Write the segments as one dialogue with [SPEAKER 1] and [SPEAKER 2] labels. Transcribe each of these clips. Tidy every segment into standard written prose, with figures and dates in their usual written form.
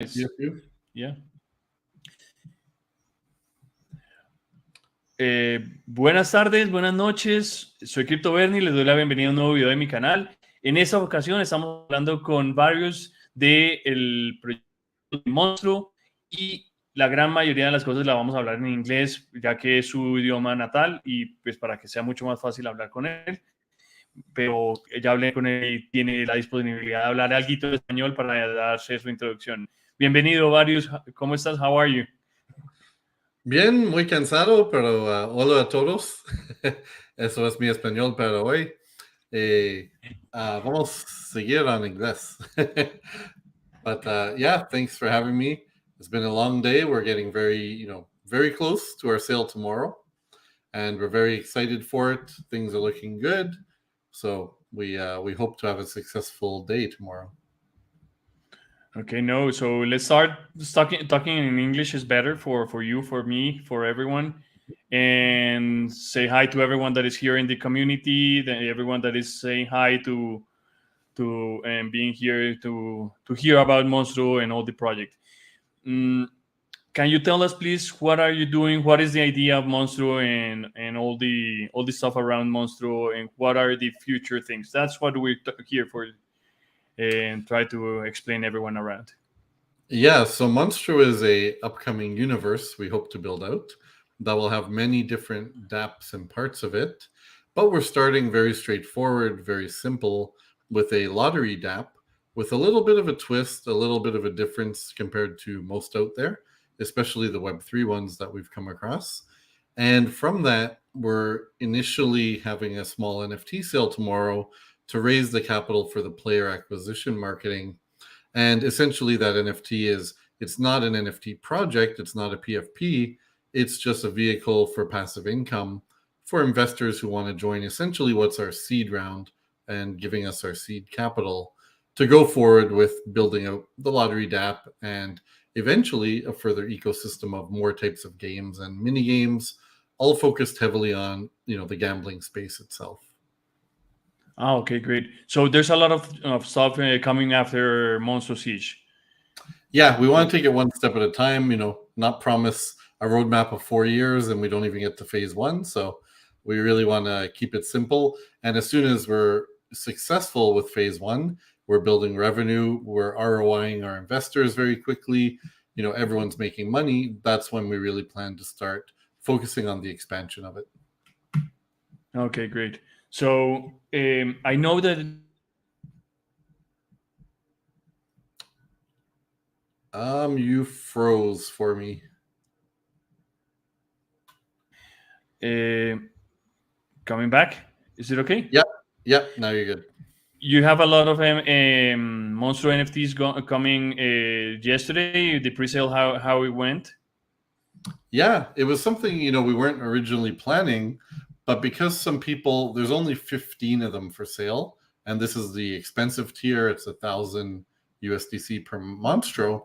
[SPEAKER 1] Yes, you.
[SPEAKER 2] Yeah. Buenas tardes, buenas noches. Soy Crypto Bernie, les doy la bienvenida a un nuevo video de mi canal. En esta ocasión estamos hablando con varios del proyecto de Monstruo y la gran mayoría de las cosas la vamos a hablar en inglés, ya que es su idioma natal y pues para que sea mucho más fácil hablar con él. Pero ya hablé con él y tiene la disponibilidad de hablar algo de español para darse su introducción. Bienvenido, Varios. ¿Cómo estás? How are you?
[SPEAKER 1] Bien, muy cansado, pero hola a todos. Eso es mi español para hoy. Vamos a seguir en inglés. But yeah, thanks for having me. It's been a long day. We're getting very close to our sale tomorrow, and we're very excited for it. Things are looking good, so we hope to have a successful day tomorrow.
[SPEAKER 2] Okay, no. So let's start talking in English is better for you, for me, for everyone. And say hi to everyone that is here in the community, everyone that is saying hi to and being here to hear about Monstro and all the project. Can you tell us, please, what are you doing? What is the idea of Monstro and all the stuff around Monstro, and what are the future things? That's what we're here for, and try to explain everyone around.
[SPEAKER 1] Yeah, so Monstro is a upcoming universe we hope to build out that will have many different dApps and parts of it. But we're starting very straightforward, very simple, with a lottery dApp with a little bit of a twist, a little bit of a difference compared to most out there, especially the Web3 ones that we've come across. And from that, we're initially having a small NFT sale tomorrow to raise the capital for the player acquisition marketing. And essentially that it's not an NFT project, it's not a PFP, it's just a vehicle for passive income for investors who want to join essentially what's our seed round and giving us our seed capital to go forward with building out the lottery dApp and eventually a further ecosystem of more types of games and mini games, all focused heavily on the gambling space itself.
[SPEAKER 2] Oh, okay, great. So there's a lot of stuff coming after Monstro Siege.
[SPEAKER 1] Yeah, we want to take it one step at a time, not promise a roadmap of 4 years and we don't even get to phase 1. So we really want to keep it simple. And as soon as we're successful with phase 1, we're building revenue, we're ROIing our investors very quickly, everyone's making money. That's when we really plan to start focusing on the expansion of it.
[SPEAKER 2] Okay, great. So I know that
[SPEAKER 1] you froze for me.
[SPEAKER 2] Coming back, is it okay?
[SPEAKER 1] Yep. Now you're good.
[SPEAKER 2] You have a lot of Monstro NFTs coming yesterday. The pre-sale, how it went?
[SPEAKER 1] Yeah, it was something we weren't originally planning, but because some people, there's only 15 of them for sale, and this is the expensive tier. It's 1,000 USDC per Monstro.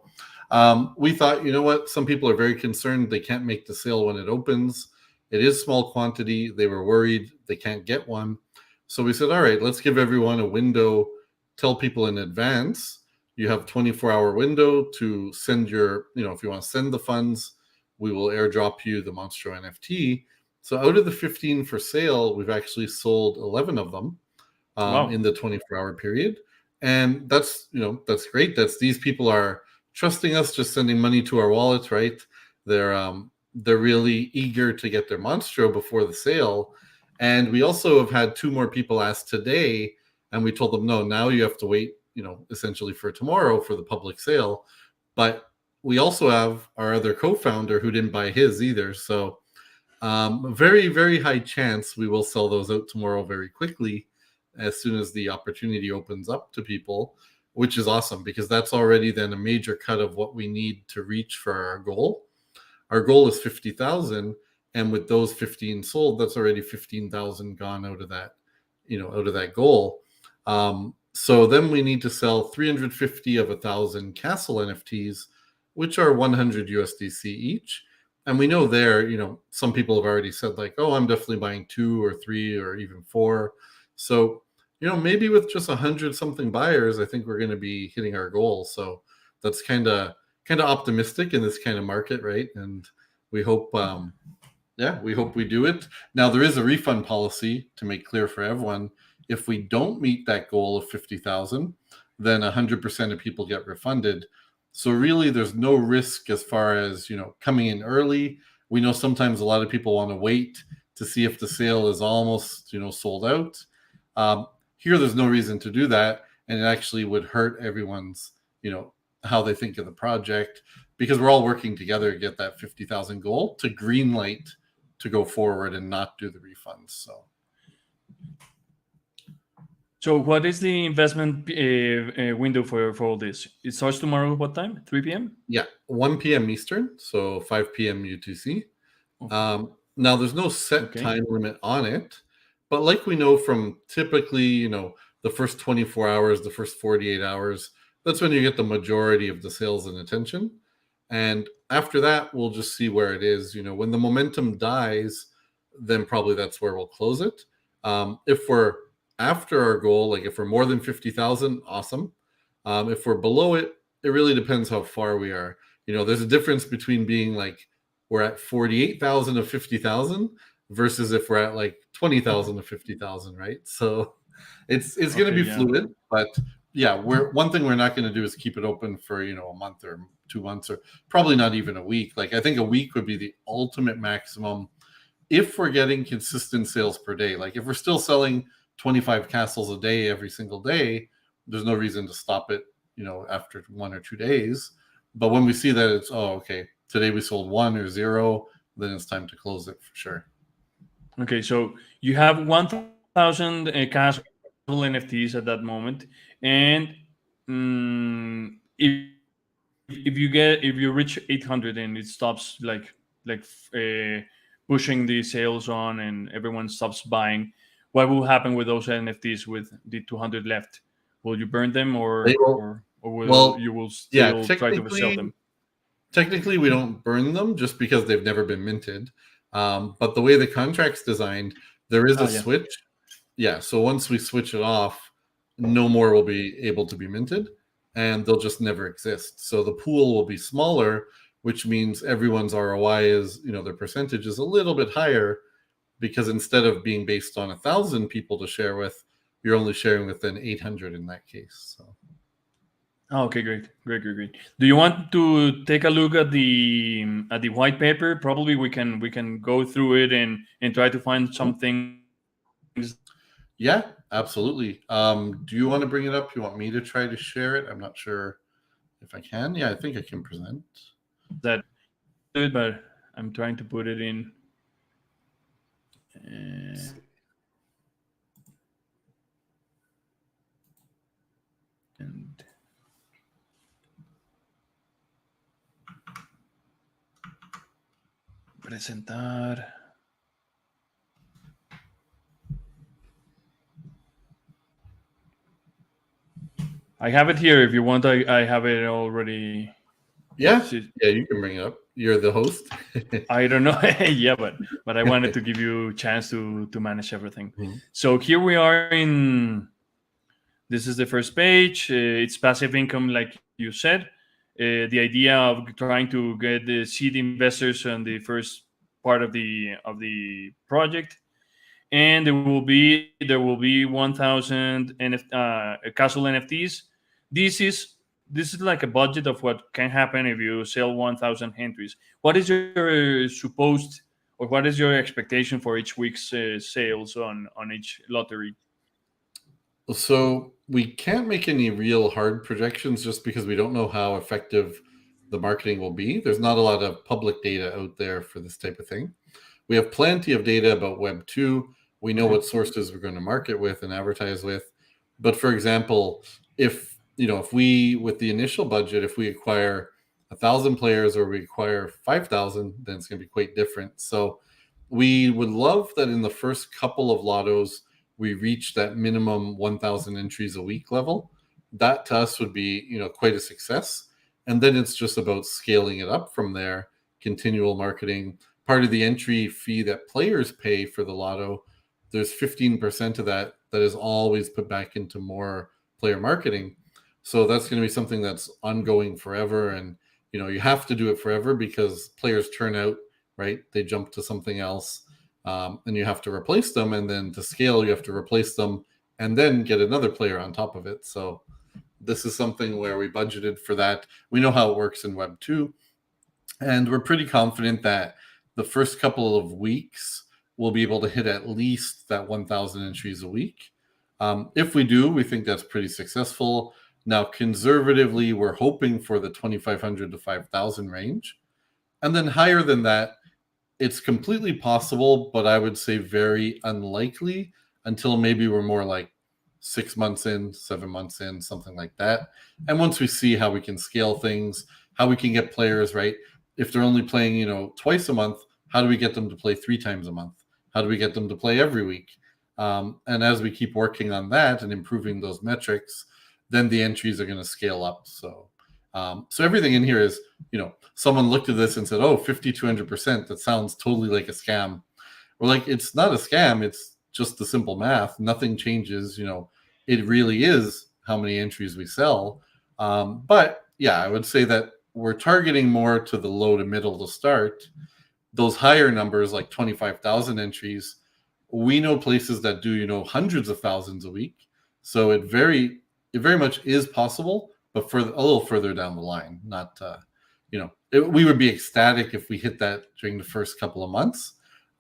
[SPEAKER 1] We thought, what? Some people are very concerned they can't make the sale when it opens. It is small quantity. They were worried they can't get one. So we said, all right, let's give everyone a window, tell people in advance. You have 24-hour window to send your, if you want to send the funds, we will airdrop you the Monstro NFT. So out of the 15 for sale, we've actually sold 11 of them in the 24-hour period. And that's great. These people are trusting us, just sending money to our wallets, right? They're really eager to get their Monstro before the sale. And we also have had 2 more people ask today, and we told them, no, now you have to wait, essentially for tomorrow for the public sale. But we also have our other co-founder who didn't buy his either. So very, very high chance we will sell those out tomorrow very quickly as soon as the opportunity opens up to people, which is awesome because that's already then a major cut of what we need to reach for our goal. Our goal is 50,000, and with those 15 sold, that's already 15,000 gone out of that goal. So then we need to sell 350 of 1,000 Castle NFTs, which are 100 USDC each. And we know there, some people have already said like, oh, I'm definitely buying 2 or 3 or even 4. So, maybe with just 100 something buyers, I think we're going to be hitting our goal. So that's kind of kind of optimistic in this kind of market, right? And we hope, we hope we do it. Now, there is a refund policy to make clear for everyone. If we don't meet that goal of 50,000, then 100% of people get refunded. So really, there's no risk as far as, coming in early. We know sometimes a lot of people want to wait to see if the sale is almost, sold out. Here, there's no reason to do that, and it actually would hurt everyone's, how they think of the project, because we're all working together to get that 50,000 goal to green light to go forward and not do the refunds.
[SPEAKER 2] So what is the investment window for all this? It starts tomorrow, what time? 3 p.m.?
[SPEAKER 1] Yeah, 1 p.m. Eastern, so 5 p.m. UTC. Now, there's no set time limit on it, but like we know from typically, the first 24 hours, the first 48 hours, that's when you get the majority of the sales and attention. And after that, we'll just see where it is. When the momentum dies, then probably that's where we'll close it. If we're after our goal, like if we're more than 50,000, awesome. If we're below it, it really depends how far we are. There's a difference between being like we're at 48,000 of 50,000 versus if we're at like 20,000 of 50,000, right? So it's going to be fluid, but yeah, one thing we're not going to do is keep it open for a month or 2 months, or probably not even a week. Like I think a week would be the ultimate maximum if we're getting consistent sales per day. Like if we're still selling 25 castles a day every single day, there's no reason to stop it, after 1 or 2 days. But when we see that it's, today we sold 1 or 0, then it's time to close it for sure.
[SPEAKER 2] Okay, so you have 1,000 castle NFTs at that moment, and if you reach 800 and it stops pushing the sales on and everyone stops buying, what will happen with those NFTs with the 200 left? Will you burn them, or you will still try to sell them?
[SPEAKER 1] Technically, we don't burn them just because they've never been minted. But the way the contract's designed, there is a switch. Yeah, so once we switch it off, no more will be able to be minted, and they'll just never exist. So the pool will be smaller, which means everyone's ROI is, their percentage is a little bit higher, because instead of being based on 1,000 people to share with, you're only sharing with then 800 in that case. So.
[SPEAKER 2] Okay, great. Do you want to take a look at the white paper? Probably we can go through it and try to find some things.
[SPEAKER 1] Yeah, absolutely. Do you want to bring it up? You want me to try to share it? I'm not sure if I can. Yeah, I think I can present.
[SPEAKER 2] That good, but I'm trying to put it in. And presentar. I have it here. If you want, I have it already.
[SPEAKER 1] Yeah, you can bring it up. You're the host.
[SPEAKER 2] I don't know. Yeah, but I wanted to give you a chance to manage everything. Mm-hmm. So here we are this is the first page. It's passive income, like you said. The idea of trying to get the seed investors on the first part of the project, and there will be 1,000 castle NFTs. This is like a budget of what can happen if you sell 1,000 entries. What is your supposed, or what is your expectation for each week's sales on each lottery?
[SPEAKER 1] So we can't make any real hard projections just because we don't know how effective the marketing will be. There's not a lot of public data out there for this type of thing. We have plenty of data about Web 2. We know what sources we're going to market with and advertise with. But for example, if we, with the initial budget, if we acquire 1,000 players or we acquire 5,000, then it's going to be quite different. So we would love that in the first couple of lottos, we reach that minimum 1,000 entries a week level. That to us would be, quite a success. And then it's just about scaling it up from there, continual marketing. Part of the entry fee that players pay for the lotto, there's 15% of that is always put back into more player marketing. So that's going to be something that's ongoing forever. And, you have to do it forever because players turn out, right? They jump to something else, and you have to replace them. And then to scale, you have to replace them and then get another player on top of it. So this is something where we budgeted for that. We know how it works in Web 2. And we're pretty confident that the first couple of weeks we'll be able to hit at least that 1,000 entries a week. If we do, we think that's pretty successful. Now, conservatively, we're hoping for the 2,500 to 5,000 range. And then higher than that, it's completely possible, but I would say very unlikely until maybe we're more like 6 months in, 7 months in, something like that. And once we see how we can scale things, how we can get players, right? If they're only playing, twice a month, how do we get them to play 3 times a month? How do we get them to play every week? And as we keep working on that and improving those metrics, then the entries are going to scale up. So everything in here is, someone looked at this and said, oh, 5,200%, that sounds totally like a scam. We're like, it's not a scam. It's just the simple math. Nothing changes. It really is how many entries we sell. But yeah, I would say that we're targeting more to the low to middle to start. Those higher numbers, like 25,000 entries, we know places that do, hundreds of thousands a week. So it very much is possible, but for a little further down the line. Not, we would be ecstatic if we hit that during the first couple of months.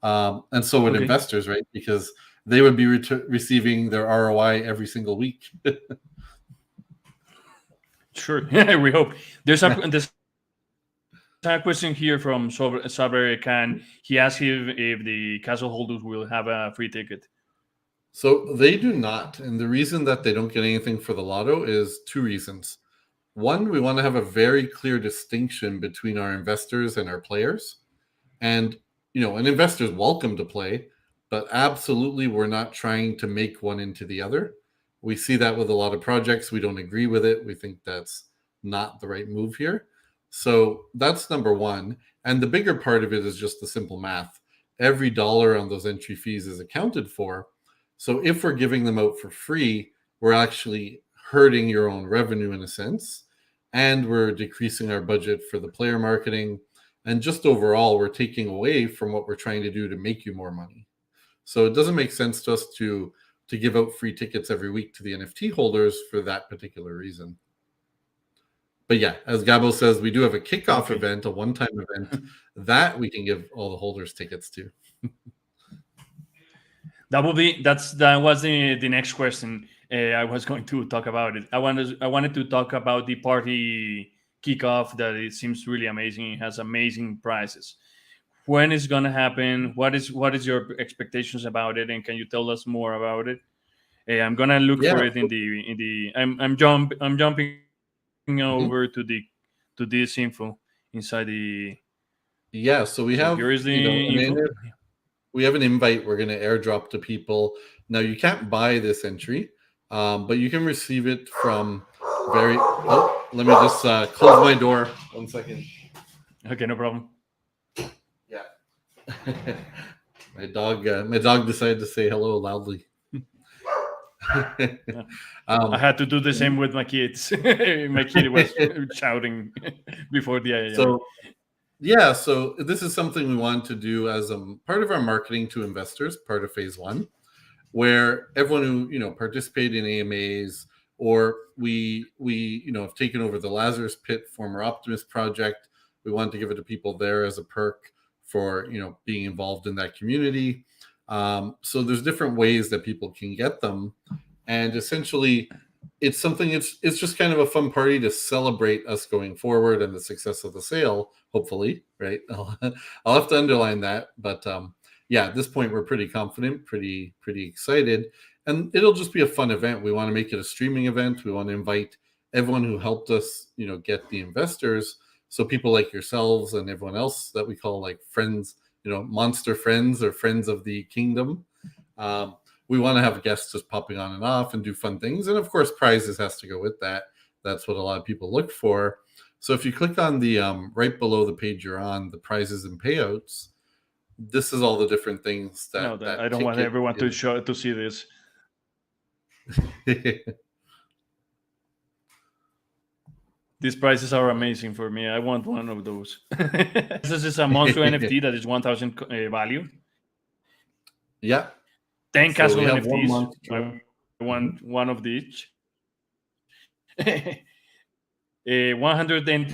[SPEAKER 1] And so would investors, right? Because they would be receiving their ROI every single week.
[SPEAKER 2] Sure. We hope. There's a question here from Sabre Khan. He asked if the castle holders will have a free ticket.
[SPEAKER 1] So they do not. And the reason that they don't get anything for the lotto is 2 reasons. One, we want to have a very clear distinction between our investors and our players. And, an investor is welcome to play, but absolutely we're not trying to make one into the other. We see that with a lot of projects. We don't agree with it. We think that's not the right move here. So that's number one. And the bigger part of it is just the simple math. Every dollar on those entry fees is accounted for. So if we're giving them out for free, we're actually hurting your own revenue in a sense. And we're decreasing our budget for the player marketing. And just overall, we're taking away from what we're trying to do to make you more money. So it doesn't make sense to us to give out free tickets every week to the NFT holders for that particular reason. But yeah, as Gabo says, we do have a kickoff event, a one-time event that we can give all the holders tickets to.
[SPEAKER 2] That was the next question. I was going to talk about it. I wanted to talk about the party kickoff that it seems really amazing. It has amazing prizes. When is going to happen? What is your expectations about it? And can you tell us more about it? I'm gonna look for it in the. I'm jumping over to this info inside the.
[SPEAKER 1] Yeah, so we have.
[SPEAKER 2] Here is the info.
[SPEAKER 1] We have an invite we're going to airdrop to people. Now, you can't buy this entry, but you can receive it from let me just close my door. 1 second.
[SPEAKER 2] Okay, no problem.
[SPEAKER 1] Yeah. My dog decided to say hello loudly.
[SPEAKER 2] I had to do the same with my kids. My kid was shouting before the.
[SPEAKER 1] So this is something we want to do as part of our marketing to investors, part of phase 1, where everyone who participated in AMAs, or we have taken over the Lazarus Pit former Optimist project. We want to give it to people there as a perk for being involved in that community. So there's different ways that people can get them, and essentially it's something. It's just kind of a fun party to celebrate us going forward and the success of the sale. Hopefully, right? I'll have to underline that, but yeah, at this point we're pretty confident, pretty excited, and it'll just be a fun event. We want to make it a streaming event. We want to invite everyone who helped us, get the investors. So people like yourselves and everyone else that we call like friends, monster friends or friends of the kingdom. We want to have guests just popping on and off and do fun things. And of course, prizes has to go with that. That's what a lot of people look for. So if you click on the right below the page you're on, the prizes and payouts, this is all the different things that.
[SPEAKER 2] No, I don't want everyone to see this. These prices are amazing for me. I want one of those. This is a monster NFT that is 1,000 value.
[SPEAKER 1] Yeah.
[SPEAKER 2] 10
[SPEAKER 1] So
[SPEAKER 2] castle
[SPEAKER 1] we have one
[SPEAKER 2] NFTs.
[SPEAKER 1] monster.
[SPEAKER 2] I want one of each. 100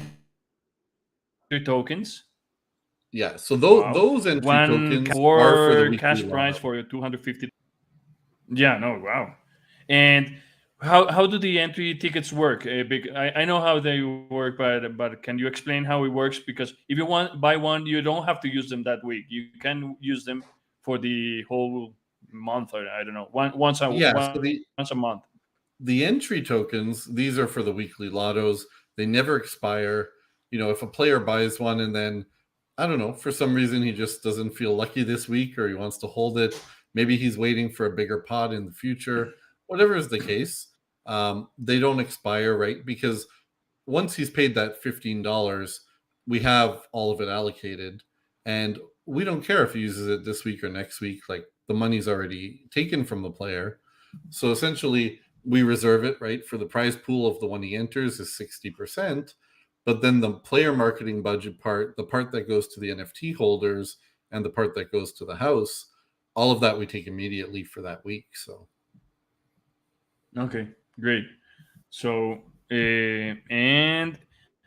[SPEAKER 2] tokens.
[SPEAKER 1] Yeah. So
[SPEAKER 2] Wow.
[SPEAKER 1] those entry
[SPEAKER 2] One
[SPEAKER 1] tokens are for the
[SPEAKER 2] for
[SPEAKER 1] weekly
[SPEAKER 2] cash
[SPEAKER 1] lotto.
[SPEAKER 2] prize for 250. Yeah, no, wow. And how do the entry tickets work? I know how they work, but can you explain how it works? Because if you want buy one, you don't have to use them that week. You can use them for the whole month, or I don't know, once
[SPEAKER 1] Yeah. So
[SPEAKER 2] a month.
[SPEAKER 1] the entry tokens, these are for the weekly lottos. They never expire. If a player buys one and then, I don't know, for some reason he just doesn't feel lucky this week or he wants to hold it, maybe he's waiting for a bigger pot in the future, whatever is the case, they don't expire, right? Because once he's paid that $15, we have all of it allocated. And we don't care if he uses it this week or next week. Like, the money's already taken from the player. So essentially, we reserve it, right? For the prize pool of the one he enters is 60%. But then the player marketing budget part, the part that goes to the NFT holders and the part that goes to the house, all of that we take immediately for that week. So
[SPEAKER 2] Okay, great. So, and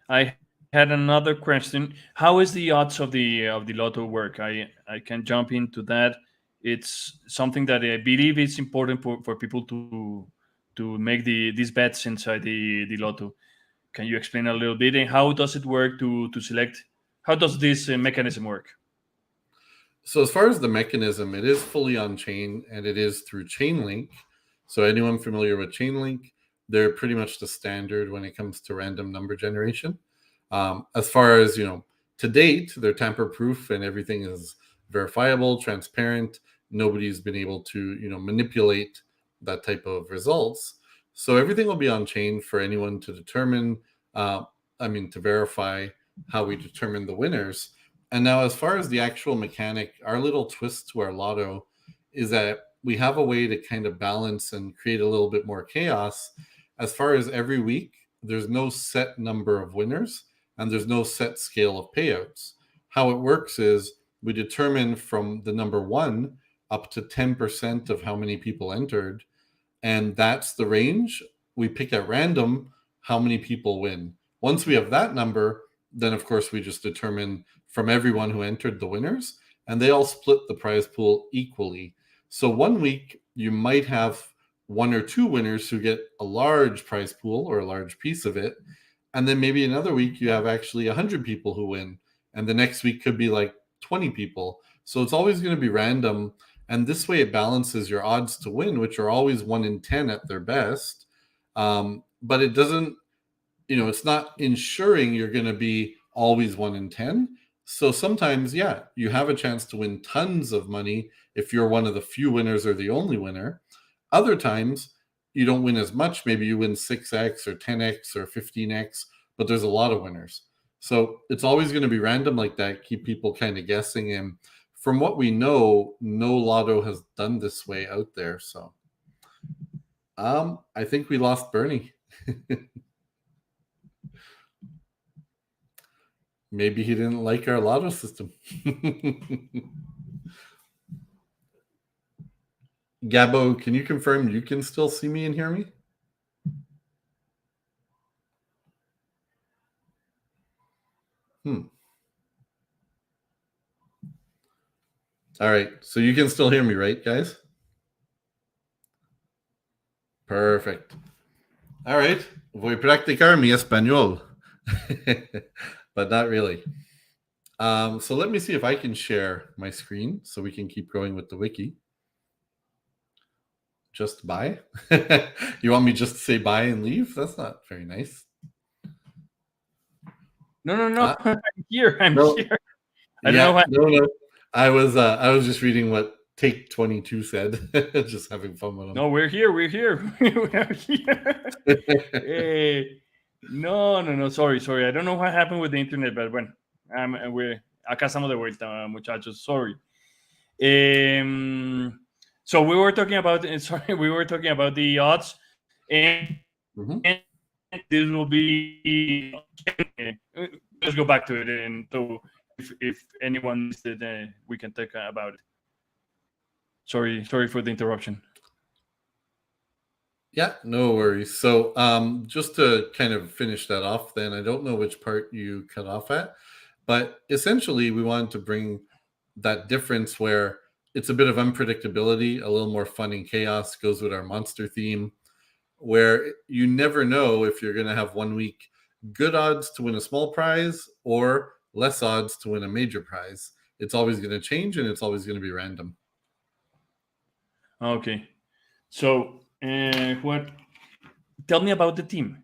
[SPEAKER 2] I had another question. How is the odds of the lotto work? I can jump into that. It's something that I believe is important for people to make these bets inside the lotto. Can you explain a little bit? And how does it work to select? How does this mechanism work?
[SPEAKER 1] So as far as the mechanism, it is fully on chain and it is through Chainlink. So anyone familiar with Chainlink, they're pretty much the standard when it comes to random number generation. As far as, to date, they're tamper proof and everything is verifiable, transparent. Nobody's been able to, manipulate that type of results. So everything will be on chain for anyone to determine, to verify how we determine the winners. And now, as far as the actual mechanic, our little twist to our lotto is that we have a way to kind of balance and create a little bit more chaos. As far as every week, there's no set number of winners and there's no set scale of payouts. How it works is we determine from the number 1 up to 10% of how many people entered. And that's the range. We pick at random how many people win. Once we have that number, then of course we just determine from everyone who entered the winners, and they all split the prize pool equally. So one week you might have 1 or 2 winners who get a large prize pool or a large piece of it, and then maybe another week you have actually 100 people who win, and the next week could be like 20 people. So it's always going to be random, and this way it balances your odds to win, which are always 1 in 10 at their best. But it doesn't, it's not ensuring you're going to be always 1 in 10. So sometimes, yeah, you have a chance to win tons of money if you're one of the few winners or the only winner. Other times, you don't win as much. Maybe you win 6x or 10x or 15x, but there's a lot of winners. So it's always going to be random like that, keep people kind of guessing. And from what we know, no lotto has done this way out there. So I think we lost Bernie. Maybe he didn't like our lotto system. Gabo, can you confirm you can still see me and hear me? All right. So you can still hear me, right, guys? Perfect. All right. Voy a practicar mi español. But not really. So let me see if I can share my screen so we can keep going with the wiki. Just bye? You want me just to say bye and leave? That's not very nice.
[SPEAKER 2] No. I'm here. I'm here.
[SPEAKER 1] I don't know why. No. I was just reading what Take 22 said. Just having fun with them.
[SPEAKER 2] No, we're here. We're here. We're here. Hey. No. Sorry. I don't know what happened with the internet, but when acá estamos de vuelta, muchachos. Sorry. So we were talking about the odds, and this will be. Let's go back to it, and so if anyone missed it, we can talk about it. Sorry for the interruption.
[SPEAKER 1] Yeah, no worries. So just to kind of finish that off, then I don't know which part you cut off at, but essentially we wanted to bring that difference where it's a bit of unpredictability, a little more fun and chaos goes with our monster theme, where you never know if you're going to have 1 week good odds to win a small prize or less odds to win a major prize. It's always going to change and it's always going to be random.
[SPEAKER 2] Okay, so what? Tell me about the team.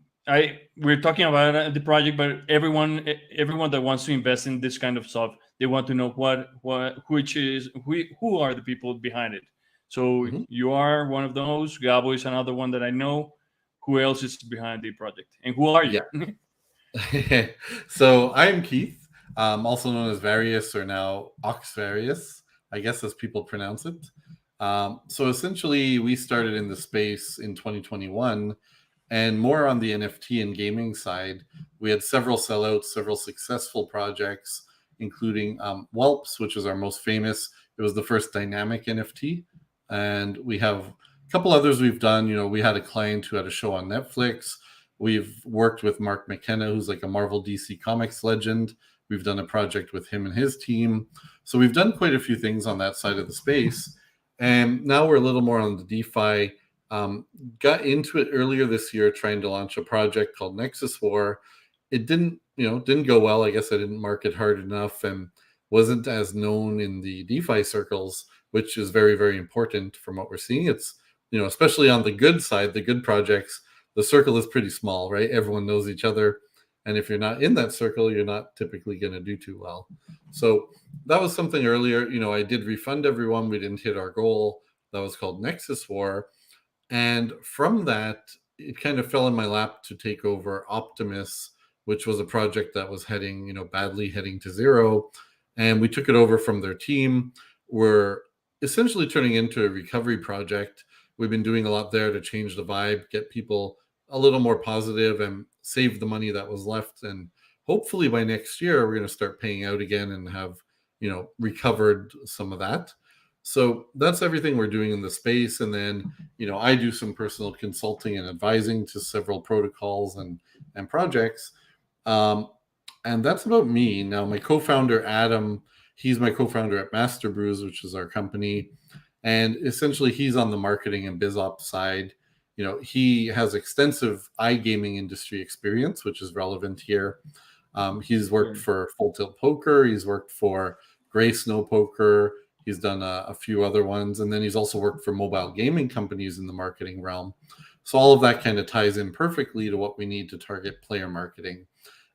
[SPEAKER 2] We're talking about the project, but everyone that wants to invest in this kind of stuff, they want to know who are the people behind it. So you are one of those. Gabo is another one that I know. Who else is behind the project, and who are you?
[SPEAKER 1] Yeah. So I'm Keith, also known as Various, or now Ox Various, I guess as people pronounce it. So essentially, we started in the space in 2021, and more on the NFT and gaming side. We had several sellouts, several successful projects, including Whelps, which is our most famous. It was the first dynamic NFT, and we have a couple others we've done. You know, we had a client who had a show on Netflix. We've worked with Mark McKenna, who's like a Marvel DC Comics legend. We've done a project with him and his team. So we've done quite a few things on that side of the space. And now we're a little more on the DeFi. Got into it earlier this year trying to launch a project called Nexus War. It didn't go well. I guess I didn't market hard enough and wasn't as known in the DeFi circles, which is very, very important from what we're seeing. It's, especially on the good side, the good projects, the circle is pretty small, right? Everyone knows each other. And if you're not in that circle, you're not typically going to do too well. So that was something earlier. I did refund everyone. We didn't hit our goal. That was called Nexus War. And from that, it kind of fell in my lap to take over Optimus, which was a project that was badly heading to zero. And we took it over from their team. We're essentially turning into a recovery project. We've been doing a lot there to change the vibe, get people a little more positive and save the money that was left. And hopefully by next year, we're going to start paying out again and have, recovered some of that. So that's everything we're doing in the space. And then, I do some personal consulting and advising to several protocols and projects. And that's about me. Now, my co-founder, Adam, he's my co-founder at Master Brews, which is our company. And essentially, he's on the marketing and biz ops side. He has extensive iGaming industry experience, which is relevant here. He's worked for Full Tilt Poker. He's worked for Gray Snow Poker. He's done a few other ones. And then he's also worked for mobile gaming companies in the marketing realm. So all of that kind of ties in perfectly to what we need to target player marketing.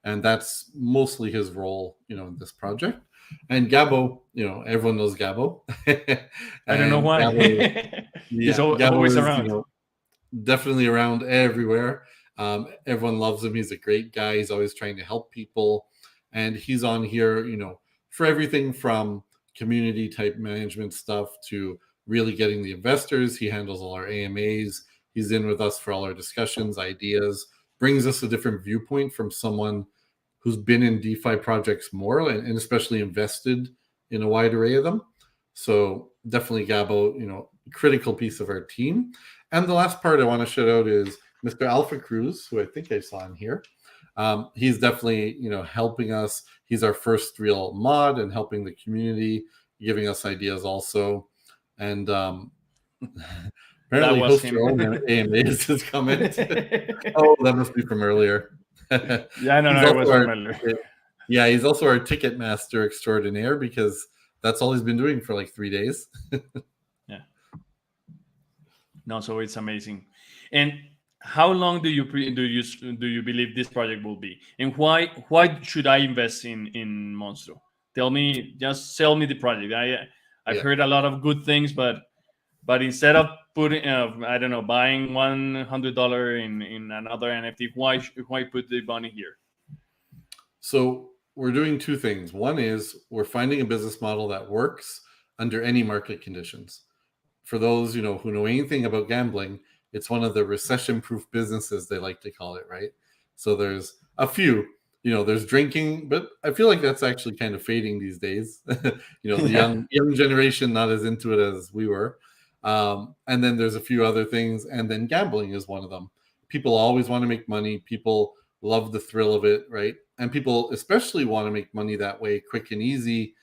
[SPEAKER 1] And that's mostly his role, in this project. And Gabo, everyone knows Gabo.
[SPEAKER 2] I don't know why.
[SPEAKER 1] Gabo,
[SPEAKER 2] He's always around.
[SPEAKER 1] Definitely around everywhere. Everyone loves him. He's a great guy. He's always trying to help people. And he's on here, for everything from community type management stuff to really getting the investors. He handles all our AMAs. He's in with us for all our discussions, ideas, brings us a different viewpoint from someone who's been in DeFi projects more and especially invested in a wide array of them. So definitely Gabo, critical piece of our team. And the last part I want to shout out is Mr. Alpha Cruz, who I think I saw in here. He's definitely, helping us. He's our first real mod and helping the community, giving us ideas also. And apparently host your own AMAs is coming. Oh, that must be from earlier.
[SPEAKER 2] Yeah, no, it was from earlier.
[SPEAKER 1] Yeah, he's also our ticket master extraordinaire because that's all he's been doing for like 3 days.
[SPEAKER 2] Yeah. No, so it's amazing. And how long do you believe this project will be? And why should I invest in Monstro? Tell me, just sell me the project. I've heard a lot of good things, but instead of putting buying $100 in another NFT, why put the money here?
[SPEAKER 1] So we're doing two things. One is we're finding a business model that works under any market conditions. For those, who know anything about gambling, it's one of the recession-proof businesses, they like to call it, right? So there's a few. There's drinking, but I feel like that's actually kind of fading these days. The
[SPEAKER 2] Yeah.
[SPEAKER 1] young generation not as into it as we were. And then there's a few other things, and then gambling is one of them. People always want to make money. People love the thrill of it, right? And people especially want to make money that way, quick and easy,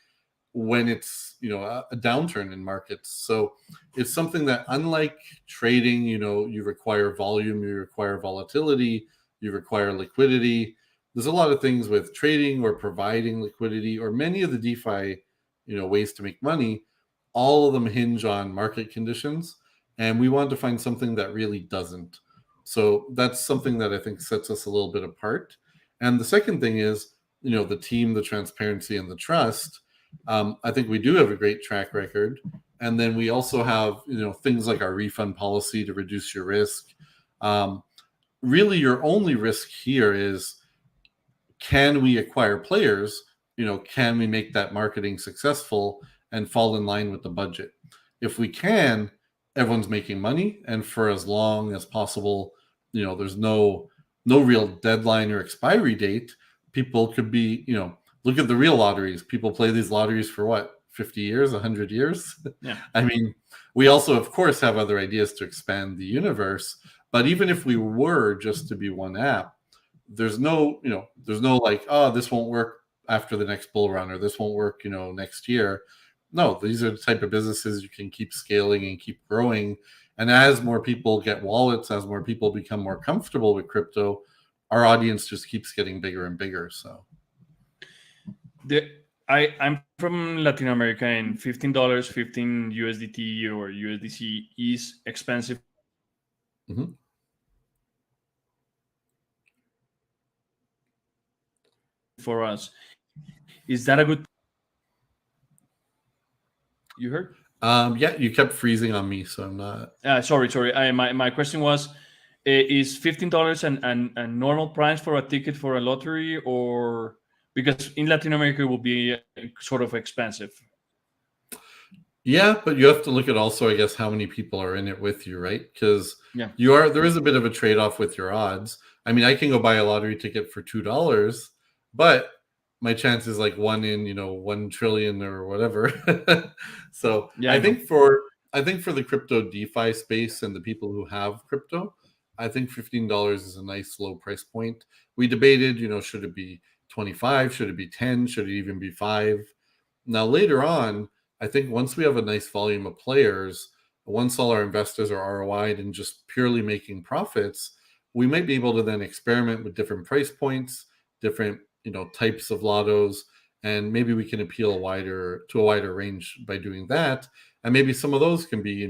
[SPEAKER 1] when it's a downturn in markets. So it's something that, unlike trading, you require volume, you require volatility, you require liquidity. There's a lot of things with trading or providing liquidity, or many of the DeFi ways to make money. All of them hinge on market conditions, and we want to find something that really doesn't. So that's something that I think sets us a little bit apart. And the second thing is the team, the transparency, and the trust. I think we do have a great track record, and then we also have things like our refund policy to reduce your risk. Really, your only risk here is, can we acquire players? Can we make that marketing successful and fall in line with the budget? If we can, everyone's making money, and for as long as possible, there's no real deadline or expiry date. People could be, look at the real lotteries. People play these lotteries for what, 50 years, 100 years?
[SPEAKER 2] Yeah.
[SPEAKER 1] I mean, we also, of course, have other ideas to expand the universe. But even if we were just to be one app, there's no like, oh, this won't work after the next bull run, or this won't work, next year. No, these are the type of businesses you can keep scaling and keep growing. And as more people get wallets, as more people become more comfortable with crypto, our audience just keeps getting bigger and bigger. So
[SPEAKER 2] I'm from Latin America, and $15, 15 USDT or USDC is expensive.
[SPEAKER 1] Mhm.
[SPEAKER 2] For us. Is that a good? You heard?
[SPEAKER 1] Yeah, you kept freezing on me, so I'm not.
[SPEAKER 2] Sorry. My question was, is $15 a normal price for a ticket for a lottery, or because in Latin America it will be sort of expensive?
[SPEAKER 1] Yeah, but you have to look at also, I guess, how many people are in it with you, right? Because
[SPEAKER 2] Yeah.
[SPEAKER 1] there is a bit of a trade-off with your odds. I mean, I can go buy a lottery ticket for $2, but my chance is like 1 in 1 trillion or whatever. So
[SPEAKER 2] Yeah, I know.
[SPEAKER 1] I think for the crypto DeFi space and the people who have crypto, I think $15 is a nice low price point. We debated, should it be 25? Should it be 10? Should it even be 5? Now later on, I think once we have a nice volume of players, once all our investors are ROI'd and just purely making profits, we might be able to then experiment with different price points, different types of lottos, and maybe we can appeal to a wider range by doing that. And maybe some of those can be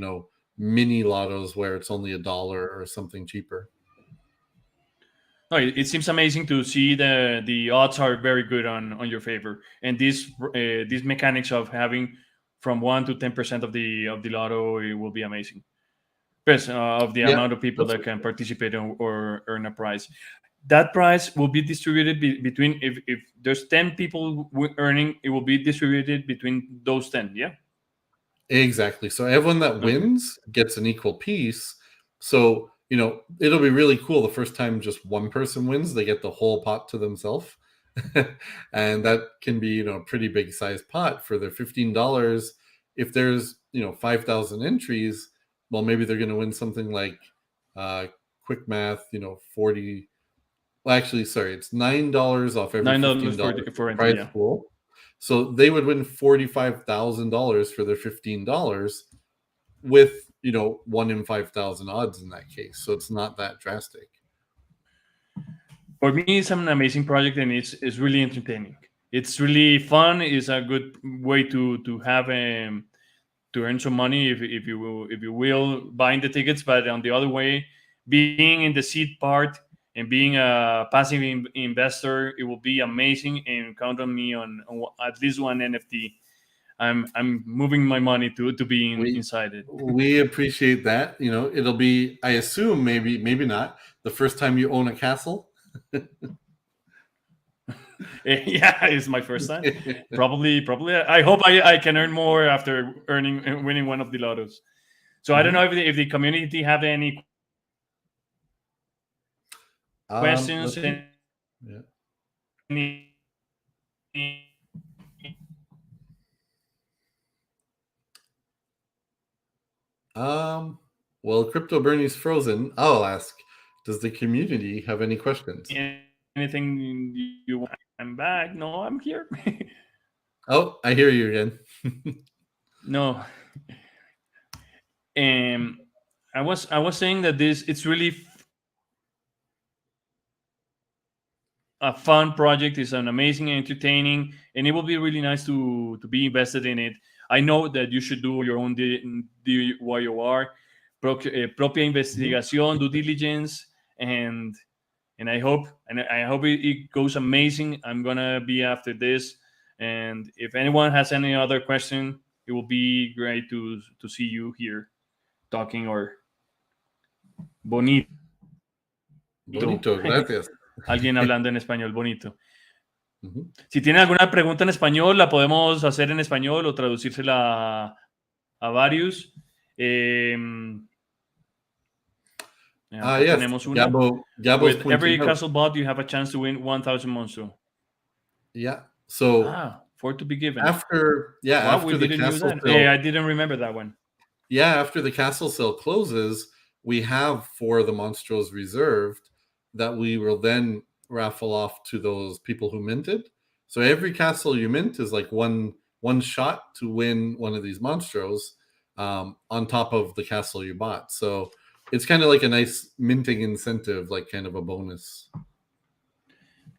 [SPEAKER 1] mini lottos where it's only $1 or something cheaper.
[SPEAKER 2] No, it seems amazing to see the odds are very good on your favor, and these mechanics of having from 1 to 10% of the lotto, it will be amazing. Yes, of the
[SPEAKER 1] Yeah,
[SPEAKER 2] amount of people
[SPEAKER 1] that's
[SPEAKER 2] that can participate or earn a prize. That prize will be distributed between, if there's 10 people earning, it will be distributed between those 10. Yeah.
[SPEAKER 1] exactly. So everyone that
[SPEAKER 2] Okay.
[SPEAKER 1] wins gets an equal piece. So, it'll be really cool the first time just one person wins, they get the whole pot to themselves. And that can be, a pretty big size pot for their $15. If there's, 5,000 entries, well, maybe they're going to win something like, quick math, 40. Well, actually, sorry, it's $9 off every
[SPEAKER 2] $9
[SPEAKER 1] $15
[SPEAKER 2] for entry.
[SPEAKER 1] prize
[SPEAKER 2] Yeah.
[SPEAKER 1] pool. So they would win $45,000 for their $15 with 1 in 5,000 odds in that case. So it's not that drastic.
[SPEAKER 2] For me, it's an amazing project, and it's really entertaining. It's really fun. It's a good way to have to earn some money, if you will, buying the tickets. But on the other way, being in the seed part and being a passive investor, it will be amazing. And count on me on at least one NFT. I'm moving my money to be
[SPEAKER 1] We
[SPEAKER 2] inside it.
[SPEAKER 1] we appreciate that. It'll be, I assume, maybe not the first time you own a castle.
[SPEAKER 2] Yeah, it's my first time. Probably. I hope I can earn more after winning one of the lottos. So I don't know if the community have any. questions?
[SPEAKER 1] Let's see. Yeah.
[SPEAKER 2] Any,
[SPEAKER 1] Well, Crypto Bernie's frozen. I'll ask, does the community have any questions?
[SPEAKER 2] anything you want? I'm back. No, I'm here.
[SPEAKER 1] Oh, I hear you again.
[SPEAKER 2] No. I was saying that it's really a fun project. It's an amazing and entertaining, and it will be really nice to be invested in it. I know that you should do your own DYOR, propia investigación, due diligence, and I hope it goes amazing. I'm gonna be after this, and if anyone has any other question, it will be great to see you here talking or bonito.
[SPEAKER 1] Bonito, gracias.
[SPEAKER 2] Alguien hablando en español bonito.
[SPEAKER 1] Ujú.
[SPEAKER 2] Si tienen alguna pregunta en español, la podemos hacer en español o traducírsela a varios. Acá
[SPEAKER 1] Yes,
[SPEAKER 2] tenemos una.
[SPEAKER 1] Gabo's
[SPEAKER 2] With
[SPEAKER 1] pointing
[SPEAKER 2] every
[SPEAKER 1] out.
[SPEAKER 2] castle bot, you have a chance to win 1,000 monstro.
[SPEAKER 1] Yeah. So
[SPEAKER 2] for to be given.
[SPEAKER 1] after
[SPEAKER 2] we
[SPEAKER 1] the
[SPEAKER 2] didn't use
[SPEAKER 1] castle
[SPEAKER 2] that.
[SPEAKER 1] sale,
[SPEAKER 2] I didn't remember that one.
[SPEAKER 1] yeah, after the castle sale closes, we have 4 of the monstros reserved that we will then raffle off to those people who minted. So every castle you mint is like one shot to win one of these monstros on top of the castle you bought. So it's kind of like a nice minting incentive, like kind of a bonus.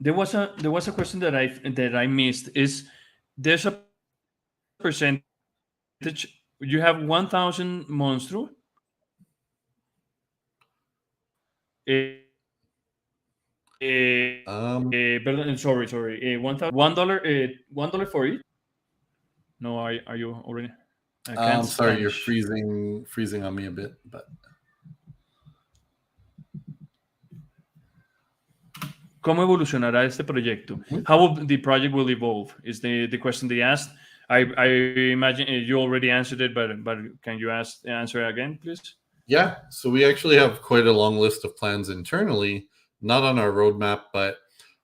[SPEAKER 2] There was a question that I missed. Is there's a percentage? You have 1,000 monstro. Pardon, sorry. $1 for each. No, are you already?
[SPEAKER 1] I'm sorry, you're freezing on me a bit, but.
[SPEAKER 2] ¿Cómo evolucionará este proyecto? How will the project will evolve? Is the question they asked. I imagine you already answered it, but can you answer again, please?
[SPEAKER 1] Yeah, so we actually have quite a long list of plans internally, not on our roadmap, but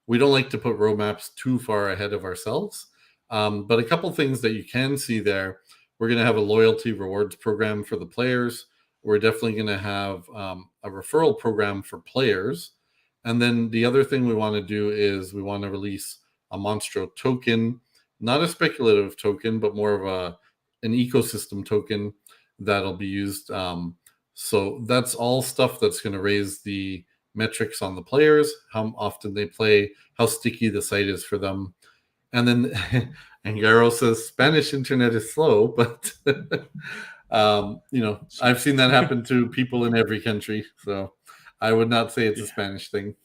[SPEAKER 1] we don't like to put roadmaps too far ahead of ourselves. But a couple things that you can see there, we're going to have a loyalty rewards program for the players. We're definitely going to have a referral program for players. And then the other thing we want to do is we want to release a Monstro token, not a speculative token, but more of an ecosystem token that'll be used. So that's all stuff that's going to raise the metrics on the players, how often they play, how sticky the site is for them. And then Angaro says Spanish internet is slow, but I've seen that happen to people in every country. So I would not say it's a Spanish thing.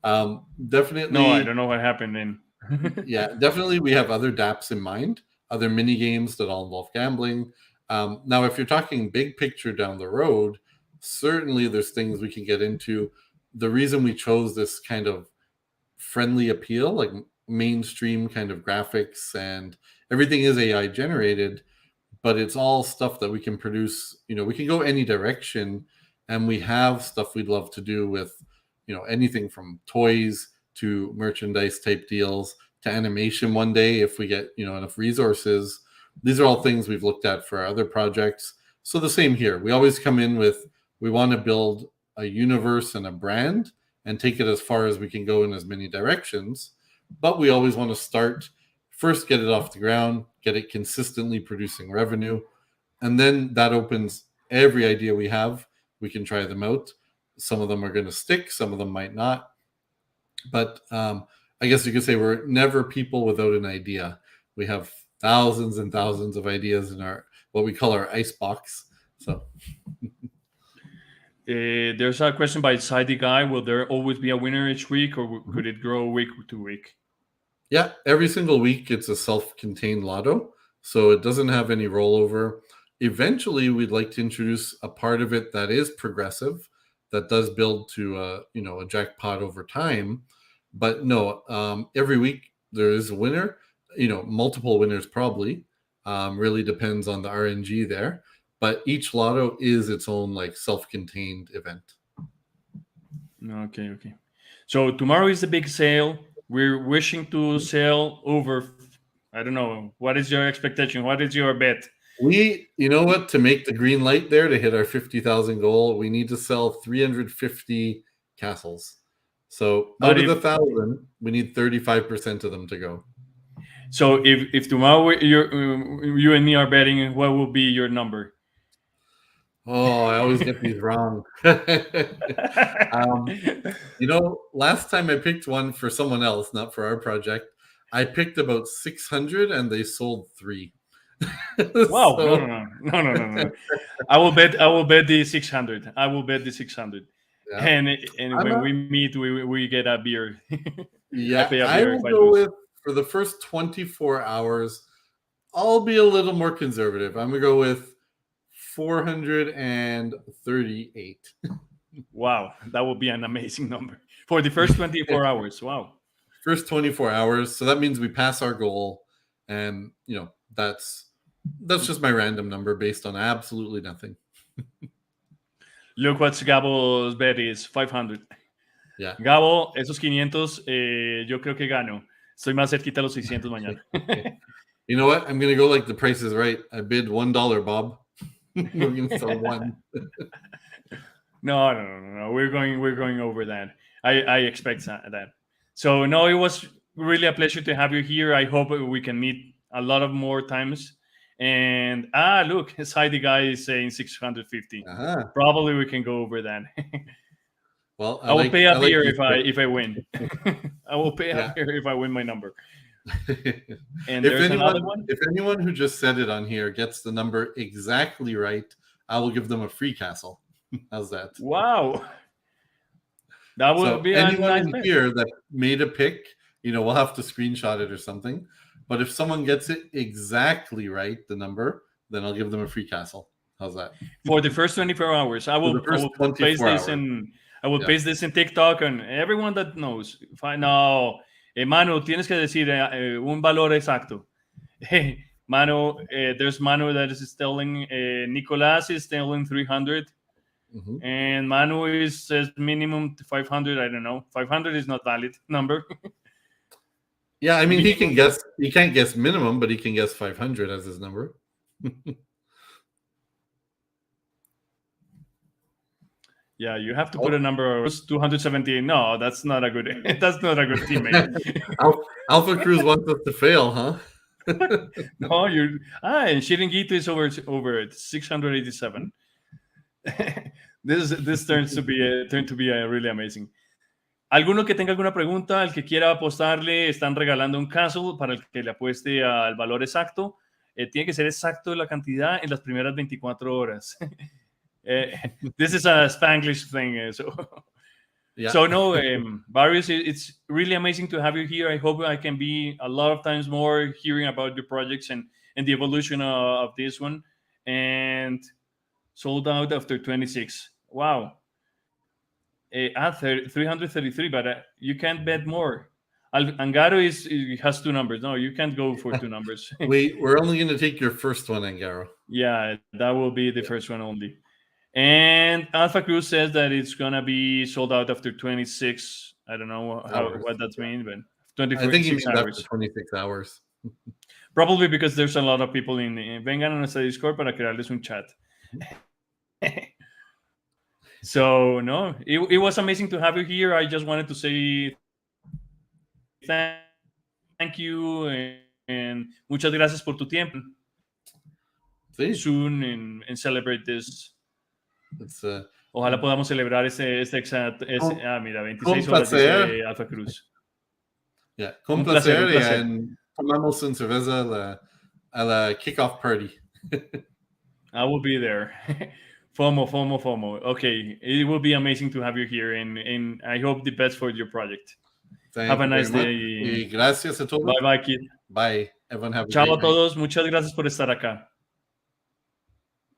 [SPEAKER 1] Definitely.
[SPEAKER 2] No, I don't know what happened then.
[SPEAKER 1] Yeah, definitely. We have other dApps in mind, other mini games that all involve gambling. Now, if you're talking big picture down the road, certainly there's things we can get into. The reason we chose this kind of friendly appeal, like mainstream kind of graphics, and everything is AI generated, but it's all stuff that we can produce. We can go any direction, and we have stuff we'd love to do with, anything from toys to merchandise type deals to animation one day if we get, enough resources. These are all things we've looked at for our other projects. So the same here. We always come in with, we want to build a universe and a brand and take it as far as we can go in as many directions. But we always want to first get it off the ground, get it consistently producing revenue. And then that opens every idea we have. We can try them out. Some of them are going to stick. Some of them might not. But I guess you could say we're never people without an idea. We have thousands and thousands of ideas in what we call our ice box. So
[SPEAKER 2] there's a question by Sidey Guy. Will there always be a winner each week, or could it grow week to week?
[SPEAKER 1] Yeah, every single week it's a self-contained lotto, so it doesn't have any rollover. Eventually, we'd like to introduce a part of it that is progressive, that does build to a jackpot over time. But no, every week there is a winner. Multiple winners probably. Really depends on the RNG there. But each lotto is its own like self-contained event.
[SPEAKER 2] Okay. So tomorrow is the big sale. We're wishing to sell over. I don't know. What is your expectation? What is your bet?
[SPEAKER 1] You know what? To make the green light there to hit our 50,000 goal, we need to sell 350 castles. So out of the 1,000, we need 35% of them to go.
[SPEAKER 2] So if tomorrow you and me are betting, what will be your number?
[SPEAKER 1] Oh, I always get these wrong. Last time I picked one for someone else, not for our project, I picked about 600 and they sold 3.
[SPEAKER 2] Wow! No. I will bet the 600. I will bet the 600. Yeah. And when we meet, we get a beer.
[SPEAKER 1] Yeah, I will go with, for the first 24 hours, I'll be a little more conservative. I'm going to go with 438.
[SPEAKER 2] Wow, that would be an amazing number for the first 24 hours. Wow.
[SPEAKER 1] First 24 hours. So that means we pass our goal. And, that's just my random number based on absolutely nothing.
[SPEAKER 2] Look what Gabo's bet is, 500.
[SPEAKER 1] Yeah.
[SPEAKER 2] Gabo, esos 500, yo creo que gano. Estoy más cerquita a los 600 mañana.
[SPEAKER 1] You know what? I'm going to go like the Price is Right. I bid $1, Bob. We're going to sell 1.
[SPEAKER 2] No. We're going over that. I expect that. So, no, it was really a pleasure to have you here. I hope we can meet a lot of more times. And look, Heidi guy is saying 650. Uh-huh. Probably we can go over that.
[SPEAKER 1] Well,
[SPEAKER 2] I will pay a beer if I win. I will pay a beer if I win my number. And there's another one.
[SPEAKER 1] If anyone who just said it on here gets the number exactly right, I will give them a free castle. How's that?
[SPEAKER 2] Wow. That would be
[SPEAKER 1] anyone in here that made a pick, we'll have to screenshot it or something. But if someone gets it exactly right, the number, then I'll give them a free castle. How's that?
[SPEAKER 2] For the first 24 hours. I will paste this paste this in TikTok and everyone that knows. No, Manu, tienes que decir un valor exacto. Manu, there's Manu that is telling, Nicolas is telling 300. Mm-hmm. And Manu says minimum 500. I don't know. 500 is not valid number.
[SPEAKER 1] Yeah, I mean, he can't guess minimum, but he can guess 500 as his number.
[SPEAKER 2] Yeah, you have to put a number. 278. No, that's not a good teammate.
[SPEAKER 1] Alpha Cruz wants us to fail, huh?
[SPEAKER 2] No, and Shiringito is over 687. This turns to be really amazing. Alguno que tenga alguna pregunta, el que quiera apostarle, están regalando un castle para el que le apueste al valor exacto. Tiene que ser exacto la cantidad en las primeras 24 horas. This is a Spanglish thing. So no, Barrios, it's really amazing to have you here. I hope I can be a lot of times more hearing about your projects and the evolution of this one. And sold out after 26. Wow. 333, but you can't bet more. Angaro has 2 numbers. No, you can't go for 2 numbers.
[SPEAKER 1] We're only going to take your first one, Angaro.
[SPEAKER 2] Yeah, that will be the first one only. And Alpha Cruz says that it's going to be sold out after 26. I don't know what that means, but 26
[SPEAKER 1] I think he means
[SPEAKER 2] hours.
[SPEAKER 1] After 26 hours.
[SPEAKER 2] Probably because there's a lot of people vengan a nuestra Discord para crearles un chat. So, no, it was amazing to have you here. I just wanted to say thank you and muchas gracias por tu tiempo.
[SPEAKER 1] Sí.
[SPEAKER 2] Soon and celebrate this. Ojalá podamos celebrar mira, 26 horas dice Alpha Cruz.
[SPEAKER 1] Yeah, con placer. And tomamos una cerveza a la kickoff party.
[SPEAKER 2] I will be there. FOMO. Okay, it will be amazing to have you here, and I hope the best for your project. Have a nice day.
[SPEAKER 1] Y gracias a todos.
[SPEAKER 2] Bye, kid.
[SPEAKER 1] Bye. Everyone have a
[SPEAKER 2] Chao
[SPEAKER 1] great
[SPEAKER 2] a todos. Muchas gracias por estar acá.